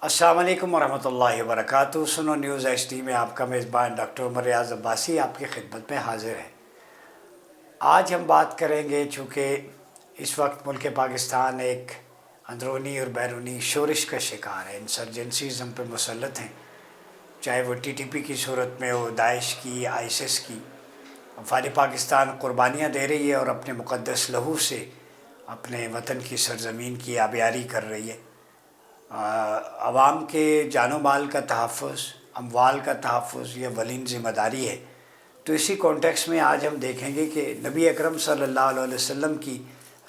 السلام علیکم ورحمۃ اللہ وبرکاتہ۔ سنو نیوز ایچ ڈی میں آپ کا میزبان ڈاکٹر عمر ریاض عباسی آپ کی خدمت میں حاضر ہے۔ آج ہم بات کریں گے، چونکہ اس وقت ملک پاکستان ایک اندرونی اور بیرونی شورش کا شکار ہے، انسرجنسیز ہم پہ مسلط ہیں، چاہے وہ ٹی ٹی پی کی صورت میں ہو، داعش کی، آئیسس کی۔ افواج پاکستان قربانیاں دے رہی ہے اور اپنے مقدس لہو سے اپنے وطن کی سرزمین کی آبیاری کر رہی ہے۔ عوام کے جان و مال کا تحفظ، اموال کا تحفظ یہ اولین ذمہ داری ہے۔ تو اسی کانٹیکس میں آج ہم دیکھیں گے کہ نبی اکرم صلی اللہ علیہ وسلم کی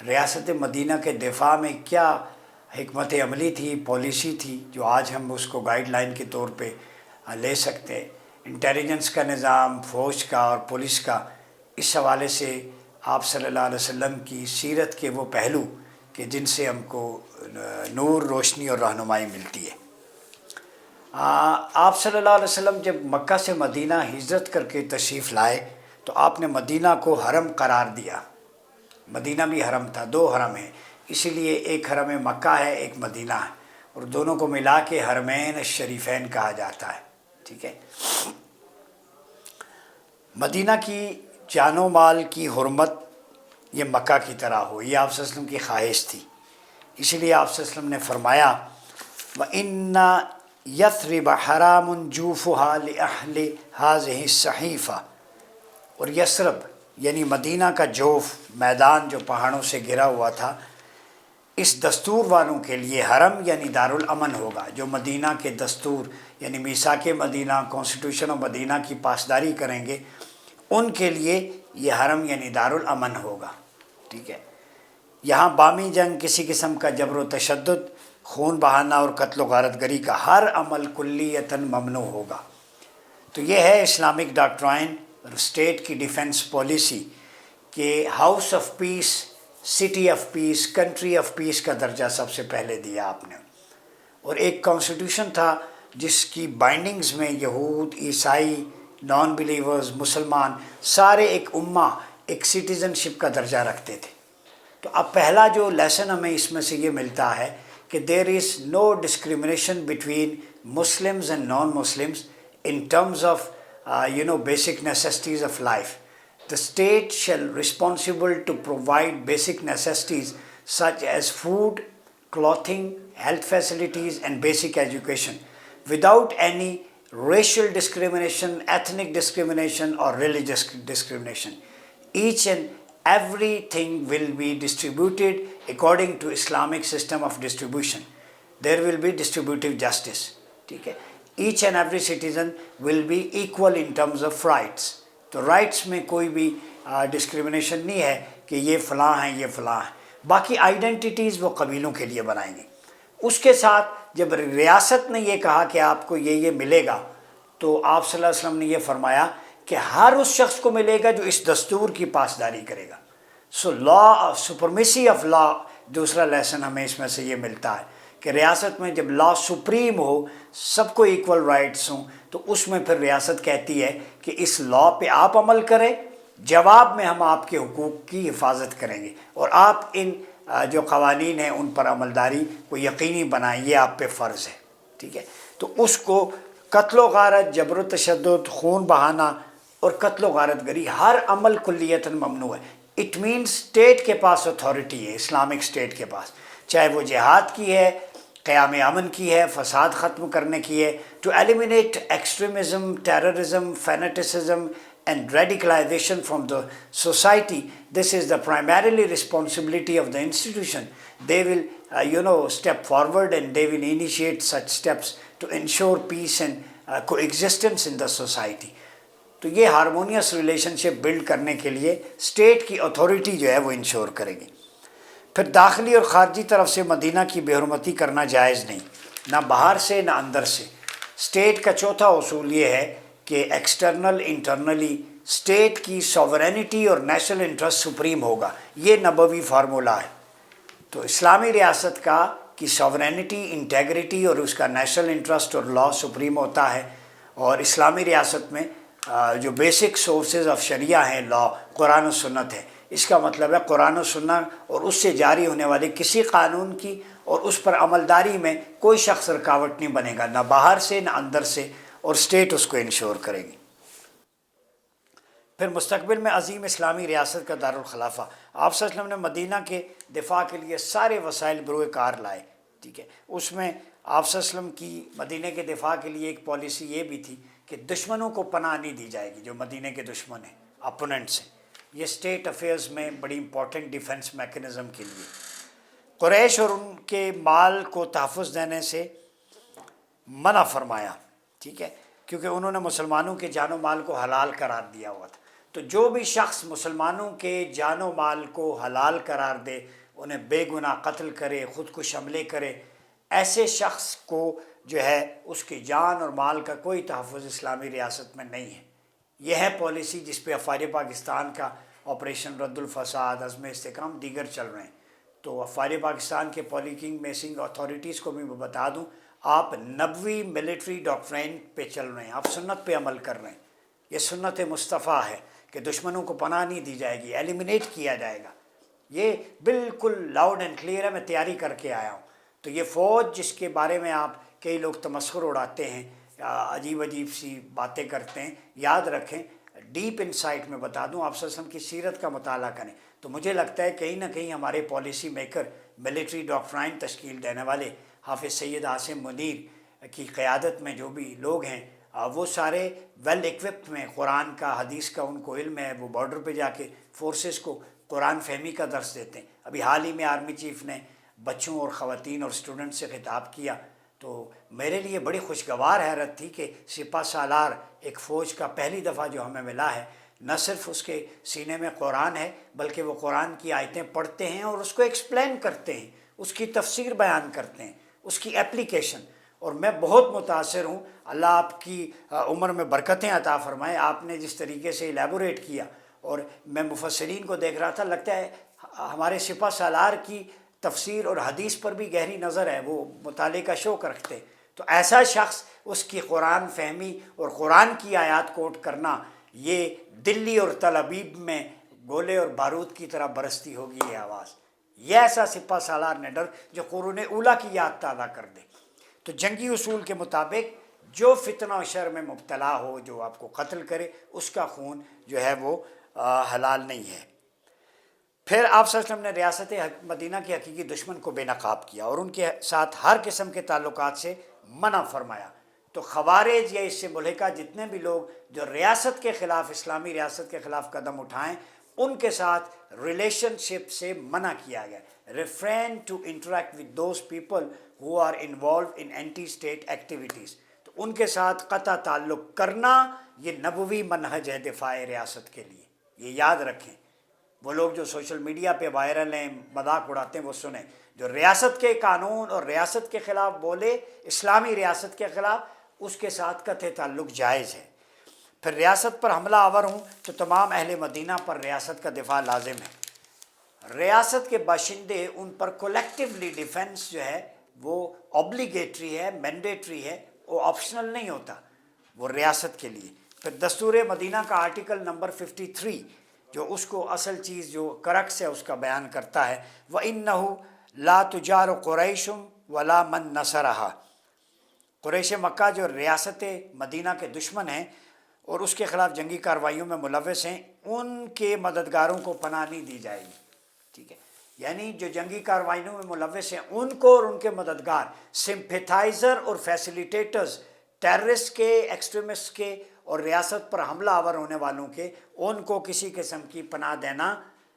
ریاست مدینہ کے دفاع میں کیا حکمت عملی تھی، پالیسی تھی، جو آج ہم اس کو گائیڈ لائن کے طور پہ لے سکتے ہیں۔ انٹیلیجنس کا نظام، فوج کا اور پولیس کا، اس حوالے سے آپ صلی اللہ علیہ وسلم کی سیرت کے وہ پہلو کہ جن سے ہم کو نور، روشنی اور رہنمائی ملتی ہے۔ آپ صلی اللہ علیہ وسلم جب مکہ سے مدینہ ہجرت کر کے تشریف لائے تو آپ نے مدینہ کو حرم قرار دیا۔ مدینہ بھی حرم تھا، دو حرم ہیں، اسی لیے ایک حرم مکہ ہے، ایک مدینہ ہے، اور دونوں کو ملا کے حرمین الشریفین کہا جاتا ہے۔ ٹھیک ہے۔ مدینہ کی جان و مال کی حرمت یہ مکہ کی طرح ہو، یہ آپ صلی اللہ علیہ وسلم کی خواہش تھی۔ اسی لیے آپ صلی اللہ علیہ وسلم نے فرمایا وَإِنَّ يَثْرِبَ حَرَامٌ جُوفُهَا لِأَهْلِ هَذِهِ الصَّحِيفَةِ، اور یثرب یعنی مدینہ کا جوف، میدان جو پہاڑوں سے گھرا ہوا تھا، اس دستور والوں کے لیے حرم یعنی دارالامن ہوگا، جو مدینہ کے دستور یعنی میثاق مدینہ، کانسٹیٹیوشن آف مدینہ کی پاسداری کریں گے، ان کے لیے یہ حرم یعنی دارالامن ہوگا۔ ٹھیک ہے۔ یہاں بامی جنگ، کسی قسم کا جبر و تشدد، خون بہانا اور قتل و غارت گری کا ہر عمل کلیتاً ممنوع ہوگا۔ تو یہ ہے اسلامک ڈاکٹرائن اور اسٹیٹ کی ڈیفنس پالیسی کہ house of peace, city of peace, country of peace کا درجہ سب سے پہلے دیا آپ نے، اور ایک کانسٹیٹیوشن تھا جس کی بائنڈنگز میں یہود، عیسائی، نان بلیورز، مسلمان، سارے ایک امہ، ایک سٹیزن شپ کا درجہ رکھتے تھے۔ تو اب پہلا جو لیسن ہمیں اس میں سے یہ ملتا ہے کہ there is no discrimination between Muslims and non Muslims in terms of basic necessities of life. The state shall responsible to provide basic necessities such as food, clothing, health facilities and basic education without any racial discrimination, ethnic discrimination or religious discrimination. Each and everything will be distributed according to Islamic system of distribution. There will be distributive justice. ٹھیک ہے۔ Each and every citizen will be equal in terms of rights. تو rights میں کوئی بھی discrimination نہیں ہے کہ یہ فلاں ہیں، یہ فلاں ہیں۔ باقی آئیڈینٹیٹیز وہ قبیلوں کے لیے بنائیں گے۔ اس کے ساتھ جب ریاست نے یہ کہا کہ آپ کو یہ ملے گا، تو آپ صلی اللہ علیہ وسلم نے یہ فرمایا کہ ہر اس شخص کو ملے گا جو اس دستور کی پاسداری کرے گا۔ سو لا، سپرمیسی آف لا، دوسرا لیسن ہمیں اس میں سے یہ ملتا ہے کہ ریاست میں جب لا سپریم ہو، سب کو ایکول رائٹس ہوں، تو اس میں پھر ریاست کہتی ہے کہ اس لا پہ آپ عمل کریں، جواب میں ہم آپ کے حقوق کی حفاظت کریں گے، اور آپ ان جو قوانین ہیں ان پر عملداری کو یقینی بنائیں، یہ آپ پہ فرض ہے۔ ٹھیک ہے۔ تو اس کو قتل و غارت، جبر و تشدد، خون بہانا اور قتل و غارت گری ہر عمل کلیتاً ممنوع ہے۔ اٹ مینس اسٹیٹ کے پاس اتھارٹی ہے، اسلامک اسٹیٹ کے پاس، چاہے وہ جہاد کی ہے، قیام امن کی ہے، فساد ختم کرنے کی ہے، to eliminate extremism, terrorism, fanaticism and radicalisation from the society. This is the primarily responsibility of the institution. They will step forward and they will initiate such steps to ensure peace and coexistence in the society. تو یہ harmonious relation شپ blood کرنے کے لیے state کی authority جو ہے وہ ensure کرے گی۔ پھر داخلی اور خارجی طرف سے مدینہ کی بے حرمتی کرنا جائز نہیں، نہ باہر سے نہ اندر سے۔ اسٹیٹ کا چوتھا اصول یہ ہے کہ ایکسٹرنل انٹرنلی اسٹیٹ کی سوورینٹی اور نیشنل انٹرسٹ سپریم ہوگا، یہ نبوی فارمولا ہے۔ تو اسلامی ریاست کی سوورینٹی، انٹیگریٹی اور اس کا نیشنل انٹرسٹ اور لا سپریم ہوتا ہے، اور اسلامی ریاست میں جو بیسک سورسز آف شریعہ ہیں، لا، قرآن و سنت ہے۔ اس کا مطلب ہے قرآن و سنت اور اس سے جاری ہونے والے کسی قانون کی اور اس پر عملداری میں کوئی شخص رکاوٹ نہیں بنے گا، نہ باہر سے نہ اندر سے، اور اسٹیٹ اس کو انشور کرے گی۔ پھر مستقبل میں عظیم اسلامی ریاست کا دارالخلافہ، آپ صلی اللہ علیہ وسلم نے مدینہ کے دفاع کے لیے سارے وسائل بروئے کار لائے، ٹھیک ہے۔ اس میں آپ صلی اللہ علیہ وسلم کی مدینہ کے دفاع کے لیے ایک پالیسی یہ بھی تھی کہ دشمنوں کو پناہ نہیں دی جائے گی، جو مدینہ کے دشمن ہیں، اپوننٹس ہیں۔ یہ اسٹیٹ افیئرز میں بڑی امپورٹنٹ ڈیفنس میکنزم کے لیے قریش اور ان کے مال کو تحفظ دینے سے منع فرمایا، ٹھیک ہے، کیونکہ انہوں نے مسلمانوں کے جان و مال کو حلال قرار دیا ہوا تھا۔ تو جو بھی شخص مسلمانوں کے جان و مال کو حلال قرار دے، انہیں بے گناہ قتل کرے، خودکش حملے کرے، ایسے شخص کو جو ہے اس کی جان اور مال کا کوئی تحفظ اسلامی ریاست میں نہیں ہے۔ یہ ہے پالیسی جس پہ افواج پاکستان کا آپریشن رد الفساد، عزم استحکام دیگر چل رہے ہیں۔ تو افواج پاکستان کے پولیکنگ میسنگ اتھارٹیز کو بھی میں بتا دوں، آپ نبوی ملٹری ڈاکٹرائن پہ چل رہے ہیں، آپ سنت پہ عمل کر رہے ہیں۔ یہ سنت مصطفیٰ ہے کہ دشمنوں کو پناہ نہیں دی جائے گی، ایلیمینیٹ کیا جائے گا۔ یہ بالکل لاؤڈ اینڈ کلیئر ہے، میں تیاری کر کے آیا ہوں۔ تو یہ فوج جس کے بارے میں آپ کئی لوگ تمسخر اڑاتے ہیں، عجیب عجیب سی باتیں کرتے ہیں، یاد رکھیں، ڈیپ انسائٹ میں بتا دوں، آپ صلی اللہ علیہ وسلم کی سیرت کا مطالعہ کریں تو مجھے لگتا ہے کہیں نہ کہیں ہمارے پالیسی میکر، ملٹری ڈاکٹرائن تشکیل دینے والے حافظ سید عاصم منیر کی قیادت میں جو بھی لوگ ہیں، وہ سارے ویل ایکوپڈ میں، قرآن کا حدیث کا ان کو علم ہے، وہ بارڈر پہ جا کے فورسز کو قرآن فہمی کا درس دیتے ہیں۔ ابھی حال ہی میں آرمی چیف نے بچوں اور خواتین اور اسٹوڈنٹ سے خطاب کیا، تو میرے لیے بڑی خوشگوار حیرت تھی کہ سپہ سالار ایک فوج کا پہلی دفعہ جو ہمیں ملا ہے، نہ صرف اس کے سینے میں قرآن ہے بلکہ وہ قرآن کی آیتیں پڑھتے ہیں اور اس کو ایکسپلین کرتے ہیں، اس کی تفسیر بیان کرتے ہیں، اس کی اپلیکیشن۔ اور میں بہت متاثر ہوں، اللہ آپ کی عمر میں برکتیں عطا فرمائے، آپ نے جس طریقے سے ایلیبوریٹ کیا، اور میں مفسرین کو دیکھ رہا تھا، لگتا ہے ہمارے سپہ سالار کی تفسیر اور حدیث پر بھی گہری نظر ہے، وہ مطالعے کا شوق رکھتے۔ تو ایسا شخص، اس کی قرآن فہمی اور قرآن کی آیات کوٹ کرنا، یہ دلی اور تل ابیب میں گولے اور بارود کی طرح برستی ہوگی یہ آواز۔ یہ ایسا سپہ سالار نڈر جو قرون اولیٰ کی یاد تازہ کر دے۔ تو جنگی اصول کے مطابق جو فتنہ و شر میں مبتلا ہو، جو آپ کو قتل کرے، اس کا خون جو ہے وہ حلال نہیں ہے۔ پھر آپ صلی اللہ علیہ وسلم نے ریاست مدینہ کے حقیقی دشمن کو بے نقاب کیا اور ان کے ساتھ ہر قسم کے تعلقات سے منع فرمایا۔ تو خوارج یا اس سے ملحقہ جتنے بھی لوگ جو ریاست کے خلاف، اسلامی ریاست کے خلاف قدم اٹھائیں، ان کے ساتھ ریلیشن شپ سے منع کیا گیا۔ Refrain to interact with those people who are involved in anti state activities. تو ان کے ساتھ قطع تعلق کرنا یہ نبوی منہج ہے دفاع ریاست کے لیے، یہ یاد رکھیں۔ وہ لوگ جو سوشل میڈیا پہ وائرل ہیں، مذاق اڑاتے ہیں، وہ سنیں۔ جو ریاست کے قانون اور ریاست کے خلاف بولے، اسلامی ریاست کے خلاف، اس کے ساتھ قطع تعلق جائز ہے۔ پھر ریاست پر حملہ آور ہوں تو تمام اہل مدینہ پر ریاست کا دفاع لازم ہے۔ ریاست کے باشندے، ان پر کولیکٹیولی ڈیفنس جو ہے وہ اوبلیگیٹری ہے، مینڈیٹری ہے، وہ آپشنل نہیں ہوتا، وہ ریاست کے لیے۔ پھر دستور مدینہ کا آرٹیکل نمبر 53 جو اس کو اصل چیز جو کرکس ہے اس کا بیان کرتا ہے، وَإِنَّهُ لَا تُجَارُ قُرَيْشٌ وَلَا مَن نَصَرَهَا۔ قریش مکہ جو ریاست مدینہ کے دشمن ہیں اور اس کے خلاف جنگی کارروائیوں میں ملوث ہیں، ان کے مددگاروں کو پناہ نہیں دی جائے گی، ٹھیک ہے۔ یعنی جو جنگی کارروائیوں میں ملوث ہیں ان کو اور ان کے مددگار، سمپیتھائزر اور فیسیلیٹیٹرز، ٹیررسٹ کے، ایکسٹریمسٹ کے اور ریاست پر حملہ آور ہونے والوں کے، ان کو کسی قسم کی پناہ دینا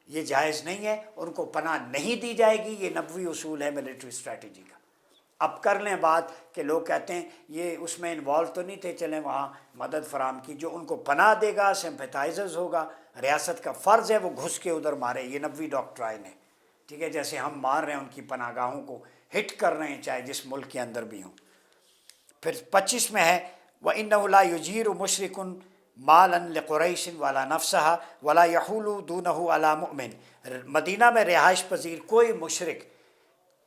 یہ جائز نہیں ہے، ان کو پناہ نہیں دی جائے گی۔ یہ نبوی اصول ہے ملٹری اسٹریٹجی کا۔ اب کر لیں بات کہ لوگ کہتے ہیں یہ اس میں انوالو تو نہیں تھے، چلیں وہاں مدد فراہم کی۔ جو ان کو پناہ دے گا، سمپیتھائزرز ہوگا، ریاست کا فرض ہے وہ گھس کے ادھر مارے، یہ نبوی ڈاکٹرائن ہے، ٹھیک ہے۔ جیسے ہم مار رہے ہیں ان کی پناہ گاہوں کو، ہٹ کر رہے ہیں چاہے جس ملک کے اندر بھی ہوں۔ پھر 25 میں ہے وَإِنَّهُ لَا يُجِيرُ مُشْرِكٌ مَالًا لِقُرَيْشٍ وَلَا نَفْسَهَا وَلَا يَحُولُ دُونَهُ عَلَى مُؤْمِنٍ۔ مدینہ میں رہائش پذیر کوئی مشرک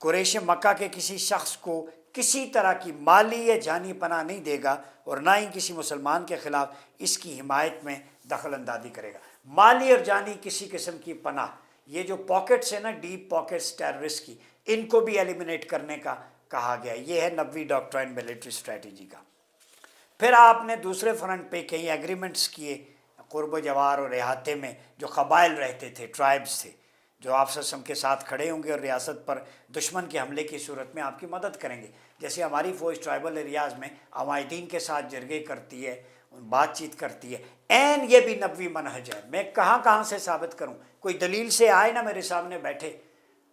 قریش مکہ کے کسی شخص کو کسی طرح کی مالی یا جانی پناہ نہیں دے گا اور نہ ہی کسی مسلمان کے خلاف اس کی حمایت میں دخل اندازی کرے گا۔ مالی اور جانی کسی قسم کی پناہ، یہ جو پاکٹس ہیں نا، ڈیپ پاکٹس ٹیررسٹ کی، ان کو بھی ایلیمنیٹ کرنے کا کہا گیا. یہ ہے 90 ڈاکٹرائن ملٹری اسٹریٹجی کا. پھر آپ نے دوسرے فرنٹ پہ کئی ایگریمنٹس کیے قرب و جوار اور احاطے میں جو قبائل رہتے تھے، ٹرائبز تھے، جو آپ صلی اللہ علیہ وسلم کے ساتھ کھڑے ہوں گے اور ریاست پر دشمن کے حملے کی صورت میں آپ کی مدد کریں گے. جیسے ہماری فوج ٹرائبل ایریاز میں عمائدین کے ساتھ جرگے کرتی ہے، بات چیت کرتی ہے. یہ بھی نبوی منہج ہے. میں کہاں سے ثابت کروں؟ کوئی دلیل سے آئے نا میرے سامنے بیٹھے.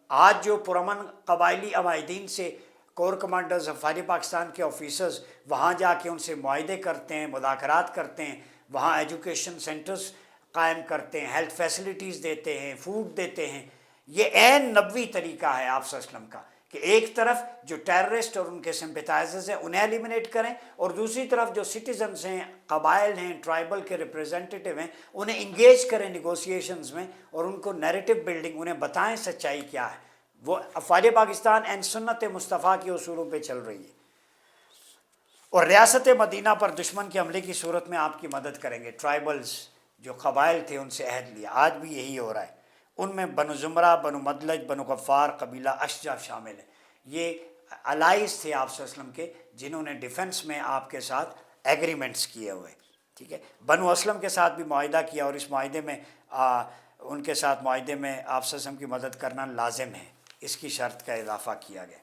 آج جو پرامن قبائلی عمائدین سے کور کمانڈرز افواج پاکستان کے آفیسرز وہاں جا کے ان سے معاہدے کرتے ہیں، مذاکرات کرتے ہیں، وہاں ایجوکیشن سینٹرز قائم کرتے ہیں، ہیلتھ فیسلٹیز دیتے ہیں، فوڈ دیتے ہیں. یہ عین نبوی طریقہ ہے آپ صلی اللہ علیہ وسلم کا کہ ایک طرف جو ٹیررسٹ اور ان کے سمپیتائزرز ہیں انہیں ایلیمنیٹ کریں، اور دوسری طرف جو سٹیزنز ہیں، قبائل ہیں، ٹرائبل کے ریپریزنٹیٹیو ہیں، انہیں انگیج کریں نیگوسیشنز میں اور ان کو نیریٹو بلڈنگ، انہیں بتائیں سچائی کیا ہے. وہ افواج پاکستان این سنت مصطفیٰ کے اصولوں پہ چل رہی ہے، اور ریاست مدینہ پر دشمن کے حملے کی صورت میں آپ کی مدد کریں گے. ٹرائبلز جو قبائل تھے ان سے عہد لیا، آج بھی یہی ہو رہا ہے. ان میں بنو زمرہ، بنو مدلج، بنو غفار، قبیلہ اشجع شامل ہیں. یہ الائز تھے آپ صلی اللہ علیہ وسلم کے جنہوں نے ڈیفنس میں آپ کے ساتھ ایگریمنٹس کیے ہوئے. ٹھیک ہے، بنو اسلم کے ساتھ بھی معاہدہ کیا، اور اس معاہدے میں ان کے ساتھ معاہدے میں آپ صلی اللہ علیہ وسلم کی مدد کرنا لازم ہے، اس کی شرط کا اضافہ کیا گیا.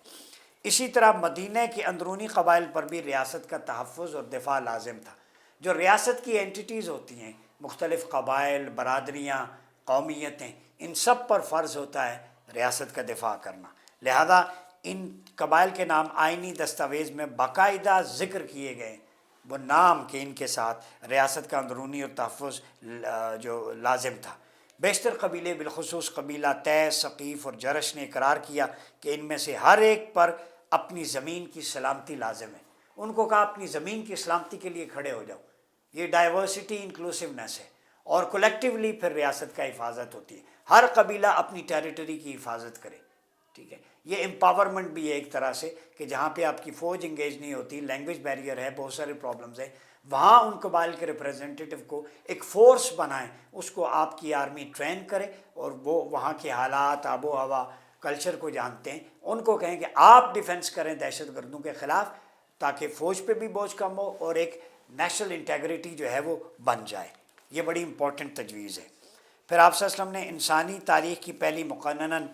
اسی طرح مدینہ کے اندرونی قبائل پر بھی ریاست کا تحفظ اور دفاع لازم تھا. جو ریاست کی اینٹیٹیز ہوتی ہیں، مختلف قبائل، برادریاں، قومیتیں، ان سب پر فرض ہوتا ہے ریاست کا دفاع کرنا. لہذا ان قبائل کے نام آئینی دستاویز میں باقاعدہ ذکر کیے گئے، وہ نام کہ ان کے ساتھ ریاست کا اندرونی اور تحفظ جو لازم تھا. بیشتر قبیلے بالخصوص قبیلہ طیس، ثقیف اور جرش نے اقرار کیا کہ ان میں سے ہر ایک پر اپنی زمین کی سلامتی لازم ہے. ان کو کہا اپنی زمین کی سلامتی کے لیے کھڑے ہو جاؤ. یہ ڈائیورسٹی انکلوسیونیس ہے، اور کولیکٹیولی پھر ریاست کا حفاظت ہوتی ہے. ہر قبیلہ اپنی ٹیریٹری کی حفاظت کرے. ٹھیک ہے، یہ امپاورمنٹ بھی ہے ایک طرح سے کہ جہاں پہ آپ کی فوج انگیج نہیں ہوتی، لینگویج بیریئر ہے، بہت سارے پرابلمز ہیں، وہاں ان قبائل کے ریپریزنٹیٹیو کو ایک فورس بنائیں، اس کو آپ کی آرمی ٹرین کرے، اور وہ وہاں کے حالات، آب و ہوا، کلچر کو جانتے ہیں. ان کو کہیں کہ آپ ڈیفنس کریں دہشت گردوں کے خلاف، تاکہ فوج پہ بھی بوجھ کم ہو اور ایک نیشنل انٹیگریٹی جو ہے وہ بن جائے. یہ بڑی امپورٹنٹ تجویز ہے. پھر آپ صلی اللہ علیہ وسلم نے انسانی تاریخ کی پہلی مقنناً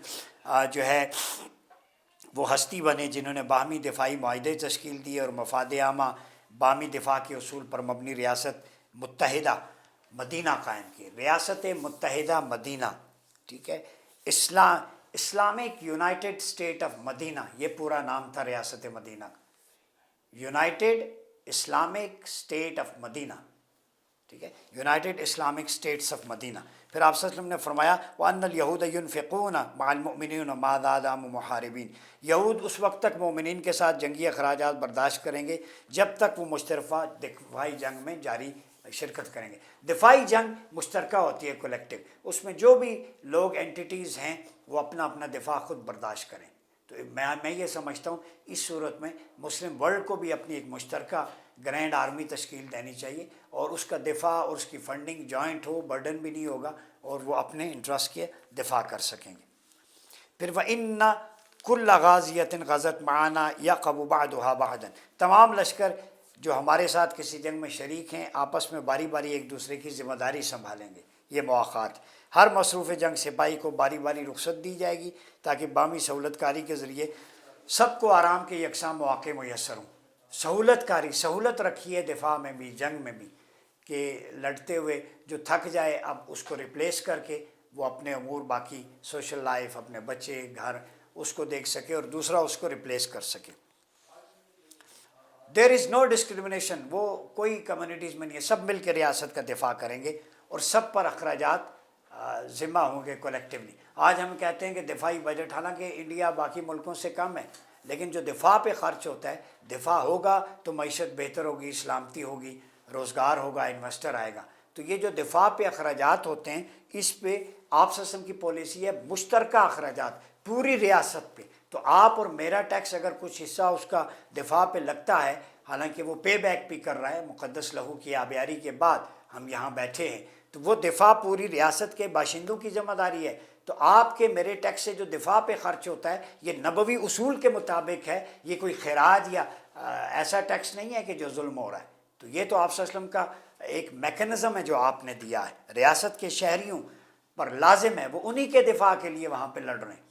جو ہے وہ ہستی بنے جنہوں نے باہمی دفاعی معاہدے تشکیل دیے اور مفاد عامہ، باہمی دفاع کے اصول پر مبنی ریاست متحدہ مدینہ قائم کی. ریاست متحدہ مدینہ، ٹھیک ہے، اسلامک یونائٹڈ اسٹیٹ آف مدینہ، یہ پورا نام تھا ریاست مدینہ کا، یونائٹڈ اسلامک اسٹیٹ آف مدینہ. ٹھیک ہے، یونائٹڈ اسلامک اسٹیٹس آف مدینہ. پھر آپ صلی اللہ علیہ وسلم نے فرمایا وَأَنَّ الْيَهُودَ يُنْفِقُونَ مَعَ الْمُؤْمِنِينَ مَا دَامُوا مُحَارِبِينَ. یہود اس وقت تک مومنین کے ساتھ جنگی اخراجات برداشت کریں گے جب تک وہ مشترکہ دفاعی جنگ میں جاری شرکت کریں گے. دفاعی جنگ مشترکہ ہوتی ہے، کولیکٹیو، اس میں جو بھی لوگ اینٹیٹیز ہیں وہ اپنا اپنا دفاع خود برداشت کریں. تو میں یہ سمجھتا ہوں اس صورت میں مسلم ورلڈ کو بھی اپنی ایک مشترکہ گرینڈ آرمی تشکیل دینی چاہیے، اور اس کا دفاع اور اس کی فنڈنگ جوائنٹ ہو، برڈن بھی نہیں ہوگا، اور وہ اپنے انٹرسٹ کے دفاع کر سکیں گے. پھر وَإِنَّ كُلَّ غَازِيَةٍ غَزَتْ مَعَنَا يَقَبُ بَعْضُهَا بَعْضًا. تمام لشکر جو ہمارے ساتھ کسی جنگ میں شریک ہیں آپس میں باری باری ایک دوسرے کی ذمہ داری سنبھالیں گے. یہ مواخات، ہر مصروف جنگ سپاہی کو باری باری رخصت دی جائے گی تاکہ باہمی سہولت کاری کے ذریعے سب کو آرام کے یکساں مواقع میسر ہوں. سہولت کاری، سہولت رکھی ہے دفاع میں بھی، جنگ میں بھی، کہ لڑتے ہوئے جو تھک جائے اب اس کو ریپلیس کر کے وہ اپنے امور، باقی سوشل لائف، اپنے بچے، گھر، اس کو دیکھ سکے اور دوسرا اس کو ریپلیس کر سکے. دیر از نو ڈسکرمنیشن. وہ کوئی کمیونٹیز میں نہیں ہے، سب مل کے ریاست کا دفاع کریں گے اور سب پر اخراجات ذمہ ہوں گے کولیکٹیولی. آج ہم کہتے ہیں کہ دفاعی بجٹ، حالانکہ انڈیا باقی ملکوں سے کم ہے، لیکن جو دفاع پہ خرچ ہوتا ہے، دفاع ہوگا تو معیشت بہتر ہوگی، سلامتی ہوگی، روزگار ہوگا، انویسٹر آئے گا. تو یہ جو دفاع پہ اخراجات ہوتے ہیں، اس پہ آپ صلی اللہ علیہ وسلم کی پالیسی ہے مشترکہ اخراجات پوری ریاست پہ. تو آپ اور میرا ٹیکس اگر کچھ حصہ اس کا دفاع پہ لگتا ہے، حالانکہ وہ پے بیک بھی کر رہا ہے مقدس لہو کی آبیاری کے بعد ہم یہاں بیٹھے ہیں، تو وہ دفاع پوری ریاست کے باشندوں کی ذمہ داری ہے. تو آپ کے میرے ٹیکس سے جو دفاع پہ خرچ ہوتا ہے یہ نبوی اصول کے مطابق ہے، یہ کوئی خراج یا ایسا ٹیکس نہیں ہے کہ جو ظلم ہو رہا ہے۔ تو یہ تو آپ صلی اللہ علیہ وسلم کا ایک میکنزم ہے جو آپ نے دیا ہے، ریاست کے شہریوں پر لازم ہے، وہ انہی کے دفاع کے لیے وہاں پہ لڑ رہے ہیں،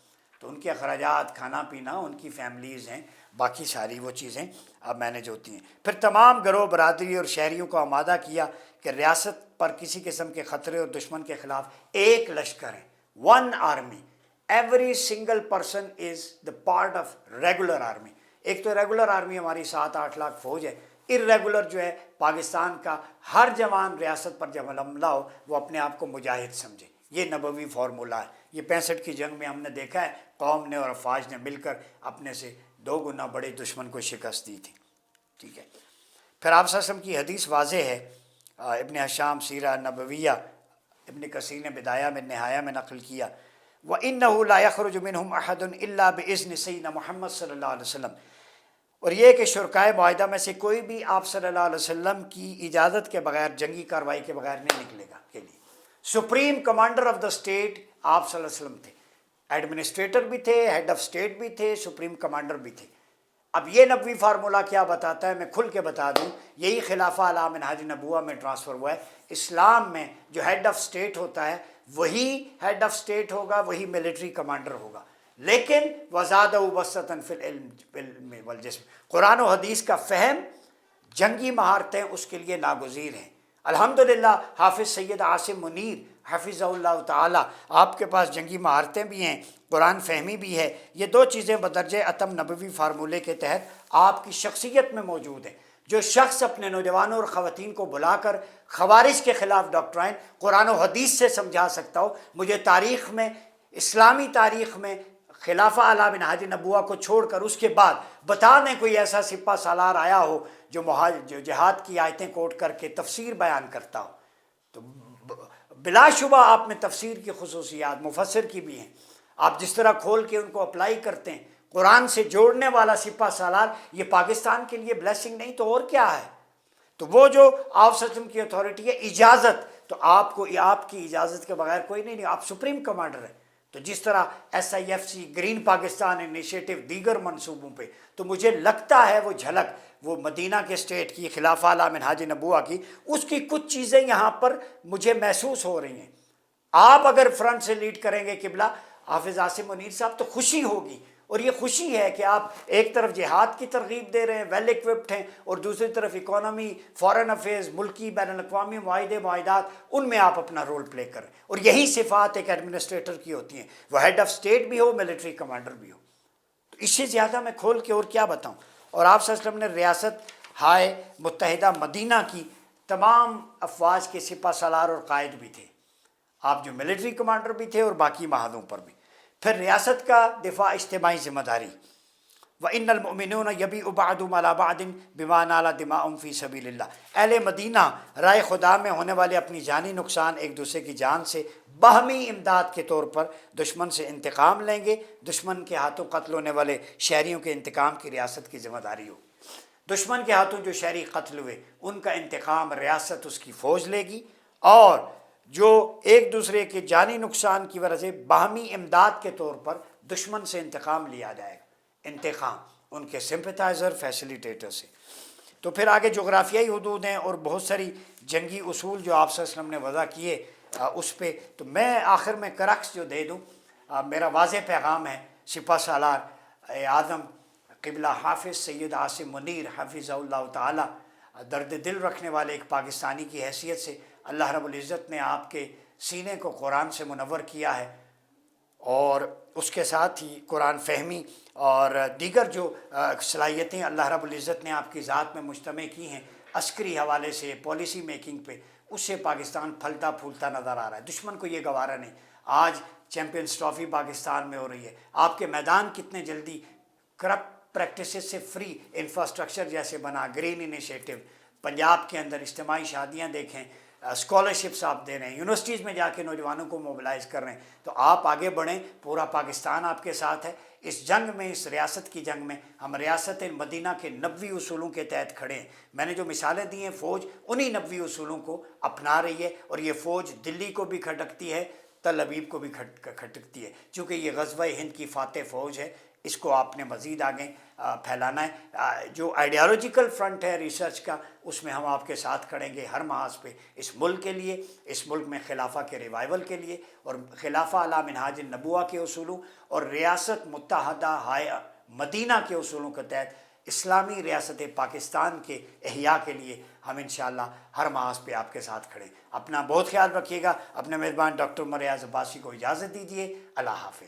تو ان کے اخراجات، کھانا پینا، ان کی فیملیز ہیں، باقی ساری وہ چیزیں اب مینیج ہوتی ہیں۔ پھر تمام گروہ برادری اور شہریوں کو آمادہ کیا کہ ریاست پر کسی قسم کے خطرے اور دشمن کے خلاف ایک لشکر ہے، one army, every single person is the part of regular army. ایک تو ریگولر آرمی ہماری 7-8 لاکھ فوج ہے، ارریگولر جو ہے پاکستان کا ہر جوان ریاست پر جب حملہ ہو وہ اپنے آپ کو مجاہد سمجھے، یہ نبوی فارمولہ ہے۔ یہ 65 کی جنگ میں ہم نے دیکھا ہے قوم نے اور افواج نے مل کر اپنے سے 2 گنا بڑے دشمن کو شکست دی تھی، ٹھیک ہے۔ پھر آپ صلی اللہ علیہ وسلم کی حدیث واضح ہے، ابن حشام سیرہ نبویہ، ابن کثیر نے بدایہ میں نہایہ میں نقل کیا، وَإِنَّهُ لَا يَخْرُجُ مِنْهُمْ أَحَدٌ إِلَّا بِإِذْنِ سَيِّدِنَا محمد صلی اللہ علیہ وسلم، اور یہ کہ شرکائے معاہدہ میں سے کوئی بھی آپ صلی اللہ علیہ وسلم کی اجازت کے بغیر، جنگی کارروائی کے بغیر نہیں نکلے گا کے لیے۔ Supreme commander of the state آپ صلی اللہ علیہ وسلم تھے، ایڈمنسٹریٹر بھی تھے، ہیڈ آف اسٹیٹ بھی تھے، سپریم کمانڈر بھی تھے۔ اب یہ نبوی فارمولہ کیا بتاتا ہے، میں کھل کے بتا دوں، یہی خلافہ علی منہاج نبوہ میں ٹرانسفر ہوا ہے۔ اسلام میں جو ہیڈ آف اسٹیٹ ہوتا ہے وہی ہیڈ آف اسٹیٹ ہوگا، وہی ملٹری کمانڈر ہوگا، لیکن وَزَادَهُ بَسْطَةً فِي الْعِلْمِ وَالْجِسْمِ، قرآن و حدیث کا فہم، جنگی مہارتیں اس کے لیے ناگزیر ہیں۔ الحمدللہ حافظ سید عاصم منیر حفظہ اللہ تعالی، آپ کے پاس جنگی مہارتیں بھی ہیں، قرآن فہمی بھی ہے، یہ 2 چیزیں بدرجہ اتم نبوی فارمولے کے تحت آپ کی شخصیت میں موجود ہیں۔ جو شخص اپنے نوجوانوں اور خواتین کو بلا کر خوارج کے خلاف ڈاکٹرائن قرآن و حدیث سے سمجھا سکتا ہو، مجھے تاریخ میں، اسلامی تاریخ میں خلافہ علی منہاج نبوہ کو چھوڑ کر اس کے بعد بتا دیں کوئی ایسا سپہ سالار آیا ہو جو جہاد کی آیتیں کوٹ کر کے تفسیر بیان کرتا ہو، تو بلا شبہ آپ میں تفسیر کی خصوصیات مفسر کی بھی ہیں، آپ جس طرح کھول کے ان کو اپلائی کرتے ہیں، قرآن سے جوڑنے والا سپہ سالار، یہ پاکستان کے لیے بلیسنگ نہیں تو اور کیا ہے؟ تو وہ جو آپ سسٹم کی اتھارٹی ہے، اجازت، تو آپ کو آپ کی اجازت کے بغیر کوئی نہیں، آپ سپریم کمانڈر ہیں۔ تو جس طرح SIFC، گرین پاکستان انیشیٹو، دیگر منصوبوں پہ، تو مجھے لگتا ہے وہ جھلک، وہ مدینہ کے اسٹیٹ کی، خلافہ علی منہاج نبوہ کی، اس کی کچھ چیزیں یہاں پر مجھے محسوس ہو رہی ہیں۔ آپ اگر فرنٹ سے لیڈ کریں گے قبلہ حافظ عاصم منیر صاحب، تو خوشی ہوگی، اور یہ خوشی ہے کہ آپ ایک طرف جہاد کی ترغیب دے رہے ہیں، ویل ایکوپڈ ہیں، اور دوسری طرف اکانومی، فارن افیئرز، ملکی بین الاقوامی معاہدے معاہدات، ان میں آپ اپنا رول پلے کریں، اور یہی صفات ایک ایڈمنسٹریٹر کی ہوتی ہیں، وہ ہیڈ آف اسٹیٹ بھی ہو، ملٹری کمانڈر بھی ہو۔ تو اس سے زیادہ میں کھول کے اور کیا بتاؤں۔ اور آپ صلی اللہ علیہ وسلم نے ریاست ہائے متحدہ مدینہ کی تمام افواج کے سپہ سالار اور قائد بھی تھے، آپ جو ملٹری کمانڈر بھی تھے اور باقی معاہدوں پر بھی۔ پھر ریاست کا دفاع، اجتماعی ذمہ داری، وَإِنَّ الْمُؤْمِنُونَ يَبِيعُ بَعْضُهُمْ عَلَى بَعْضٍ بِمَا نَالَ دِمَاؤُهُمْ فِي سَبِيلِ اللَّهِ، اہل مدینہ رائے خدا میں ہونے والے اپنی جانی نقصان ایک دوسرے کی جان سے باہمی امداد کے طور پر دشمن سے انتقام لیں گے۔ دشمن کے ہاتھوں قتل ہونے والے شہریوں کے انتقام کی ریاست کی ذمہ داری ہو۔ دشمن کے ہاتھوں جو شہری قتل ہوئے ان کا انتقام ریاست اس کی فوج لے گی، اور جو ایک دوسرے کے جانی نقصان کی وجہ سے باہمی امداد کے طور پر دشمن سے انتقام لیا جائے گا، انتقام ان کے سمپتائزر، فیسیلیٹیٹر سے۔ تو پھر آگے جغرافیائی حدود ہیں اور بہت ساری جنگی اصول جو آپ صلی اللہ علیہ وسلم نے وضع کیے اس پہ، تو میں آخر میں کرکس جو دے دوں، میرا واضح پیغام ہے، سپہ سالار اعظم قبلہ حافظ سید عاصم منیر حفظہ اللہ تعالی، درد دل رکھنے والے ایک پاکستانی کی حیثیت سے اللہ رب العزت نے آپ کے سینے کو قرآن سے منور کیا ہے، اور اس کے ساتھ ہی قرآن فہمی اور دیگر جو صلاحیتیں اللہ رب العزت نے آپ کی ذات میں مجتمع کی ہیں، عسکری حوالے سے، پالیسی میکنگ پہ، اس سے پاکستان پھلتا پھولتا نظر آ رہا ہے۔ دشمن کو یہ گوارا نہیں۔ آج چیمپئنز ٹرافی پاکستان میں ہو رہی ہے، آپ کے میدان کتنے جلدی کرپٹ پریکٹسز سے فری، انفراسٹرکچر جیسے بنا، گرین انیشیٹو، پنجاب کے اندر اجتماعی شادیاں دیکھیں، اسکالرشپس آپ دے رہے ہیں، یونیورسٹیز میں جا کے نوجوانوں کو موبلائز کر رہے ہیں، تو آپ آگے بڑھیں، پورا پاکستان آپ کے ساتھ ہے۔ اس جنگ میں، اس ریاست کی جنگ میں ہم ریاست مدینہ کے نبوی اصولوں کے تحت کھڑے ہیں۔ میں نے جو مثالیں دی ہیں، فوج انہی نبوی اصولوں کو اپنا رہی ہے، اور یہ فوج دلی کو بھی کھٹکتی ہے، تل ابیب کو بھی کھٹکتی ہے. چونکہ یہ غزوہ ہند کی فاتح فوج ہے، اس کو آپ نے مزید آگے پھیلانا ہے. جو آئیڈیالوجیکل فرنٹ ہے ریسرچ کا، اس میں ہم آپ کے ساتھ کھڑیں گے ہر محاذ پہ، اس ملک کے لیے، اس ملک میں خلافہ کے ریوائول کے لیے، اور خلافہ علی منہاج النبوہ کے اصولوں اور ریاست متحدہ مدینہ کے اصولوں کے تحت اسلامی ریاست پاکستان کے احیاء کے لیے ہم انشاءاللہ ہر محاذ پہ آپ کے ساتھ کھڑے. اپنا بہت خیال رکھیے گا. اپنے میزبان ڈاکٹر عمر ایاز عباسی کو اجازت دیجیے. اللہ حافظ.